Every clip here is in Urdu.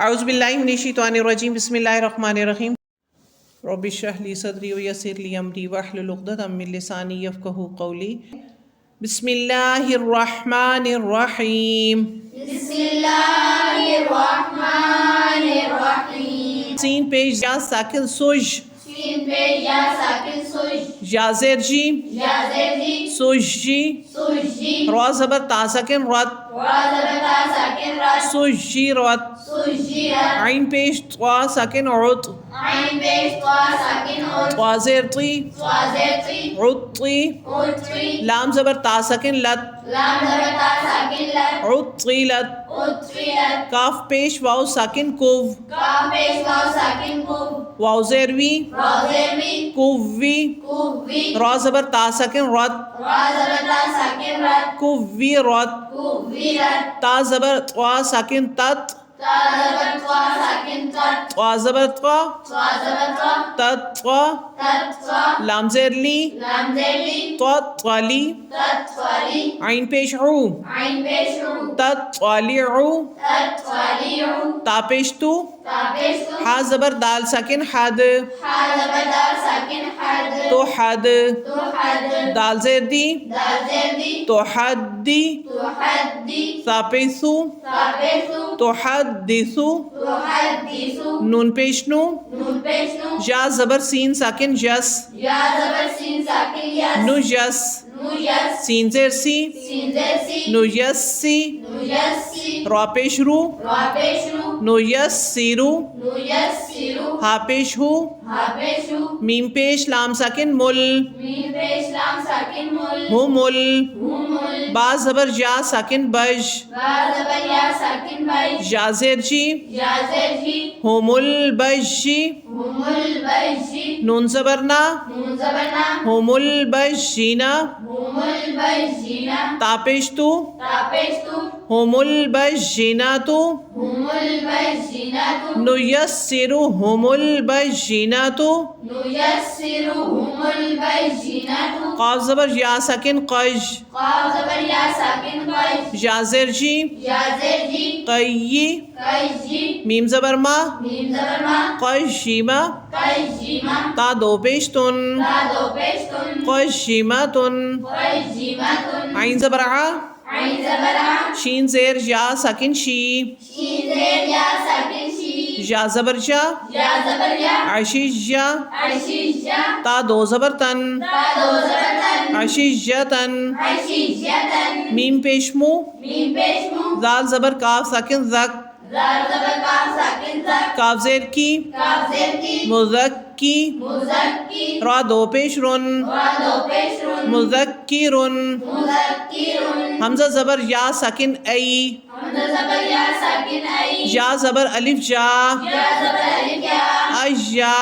اعوذ باللہ من الشیطان الرجیم بسم اللہ الرحمن الرحیم رب اشرح لی صدری ویسر لی امری واحلل عقدۃ من لسانی یفقہوا قولی بسم اللہ الرحمن الرحیم بسم اللہ الرحمن الرحیم سین پیش یا ساکن سوج سین پہ یا ساکن سوج یا زیر جی یا زیر جی سوج جی سوج جی را زبر تا ساکن رت را زبر تا ساکن رت سوج جی رت سوج جی رت عین پیش طوا ساکن عط عین پیش طوا ساکن عط طوا زیر طی طوا زیر طی عط طی عط طی لام زبر تا ساکن لت لام زبر تا ساکن لت عط طیلت عط طیلت کاف پیش واو ساکن کوو کاف پیش واو ساکن کوب واو زیر وی را زیر وی کووی کوب وی را زبر تا ساکن رت را زبر تا ساکن رت کووی رت کوب وی رت تا زبر طوا ساکن تت تا زبر طوا ساکن تت طوا زبر طوا طوا زبر طوا تت طوا تت طوا لام زیر لی لام زیر لی طوا طوالی تت طوالی عین پیش عو عین پیش عو تت طوالی عو تت طوالی عو تا پیش تو تا پیش تو ہا زبر دال ساکن حد حا زبر دال ساکن حد تو حد تو حد دال زیر دی دال زیر دی تو حدی تو حدی تا پیش سو تا پیش تو تو حدثو تو حدیثو نون پیش نو نون پیش نو یا زبر سین ساکن جس یا زبر سین ساکن یس نو جس نو یس سین زیر سی سین زیر سی نو یس سی نو یس سی را پیش رو را پیش رو نو یس سیرو نو یس سیرو ہا پیش ہو ہا پیش رو میم پیش لام ساکن مل مین پیش لام ساکن مل ہو مل مل با زبر یا ساکن بج با زبر یا ساکن بائی یا زیر جی یا زیر جی ہوم البج جی ہم البجی نون زبر نا نون زبر نا ہوم البجینا ہم البجینا تا پیش تو تا پیش تو ہوم البجیناتو ہم البجیناتو نیسرہم البجیناتو نیسرہم البجیناتو قاف زبر یا ساکن قج قاف زبر یا ساکن قج یا زیر جی یا زیر جی قی قیجی میم زبر ما میم زبر ما قجیما قیجیما تا دو پیش تن تا دو پیش تن قجیماتن قیجیماتن عین زبر ع عین زبر ع شین زیر یا ساکن شی شین زیر یا ساکن شی یا زبر جا یا زبر یا عشیجا عشیجا تا دو زبر تن تا دو زبر تن عشیجتن عشیجتن میم پیش مو میم پیش مو زال زبر کاف ساکن زک زال زبر کاف ساکن زک کاف زیر کی کاف زیر کی مذکی مذکی را دو پیش رن را دو پیش رن مذکرن مذکرن حمزہ زبر یا ساکن ای حمزہ زبر یا ساکن ای یا زبر الف جا یا زبر الف یا اجا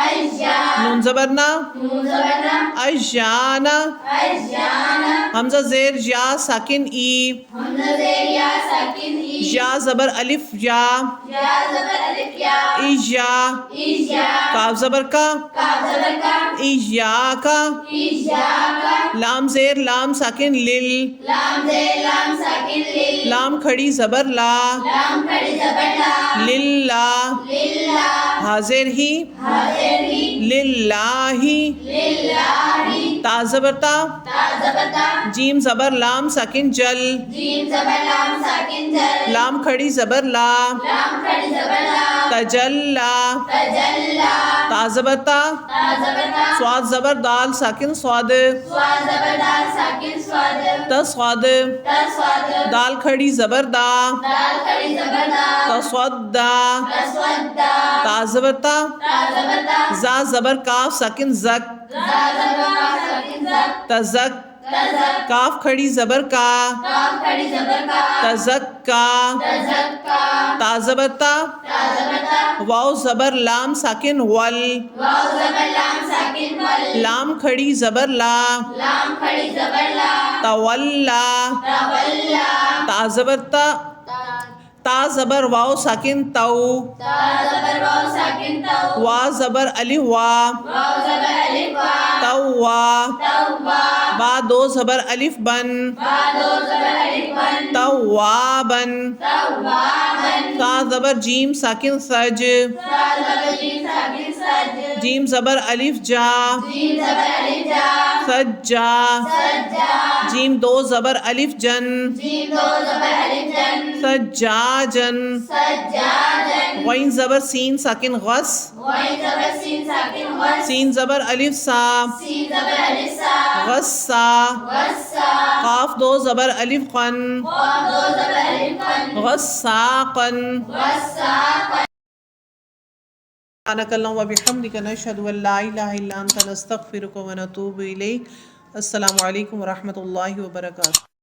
اجا نون زبر نا نون زبر نا اجانا اجانا حمزہ زیر یا ساکن ای حمزہ زیر یا ساکن ای یا زبر الف یا یا زبر الف یا ایجا ایجا کاف زبر کا کاف زبر کا ایجا کا ایجا کا لام زیر لام ساکن لل لام زیر لام ساکن لل لام کھڑی زبر لا لام کھڑی زبر لا للہ للہ حاضر ہی حاضر ہی للہ للہ تا زبر تا تا زبر تا جیم زبر لام ساکن جل جیم زبر لام ساکن جل لام کھڑی زبر لا لام کھڑی زبر لا تجلا تجلا تا زبر تا تا زبر تا سواد زبر دال ساکن سواد سواد زبر دال ساکن سواد تسواد تا سواد دال کھڑی زبر دا دال کھڑی زبر دا تسودا تسود دا تا زبر تا تا زبر تا زا زبر کاف ساکن زک زا زبر کا ساکن زک تزک تزک کاف کھڑی زبر کا کاف کھڑی زبر کا تزکا تزک کا تا زبر تا تا زبر تا واو زبر لام ساکن ول واو زبر لام ساکن ول لام کھڑی زبر لا لام کھڑی زبر لا تولا تولا تا زبر تا تا زبر واو ساکن تو تا زبر واو ساکن تو وا زبر الف وا واو زبر الف وا تو وا توبا با دو زبر الف بن با دو زبر الف بن توابن توابن تا زبر جیم ساکن سج سا زبر جیم ساکن سج جیم زبر الف جا جیم زبر الف جا سجا سجا جیم دو زبر الف جن جیم دو زبر الف جن سجاجن سجاجن غین زبر سین ساکن غس غین زبر سین ساکن غس سین زبر الف سا سین زبر الف سا غصا غصا قاف دو زبر الف قن قاف دو زبر الف قن غساقن غساقا سبحانك اللهم وبحمدك نشهد ان لا اله الا انت نستغفرك ونتوب اليك السلام علیکم ورحمۃ اللہ وبرکاتہ.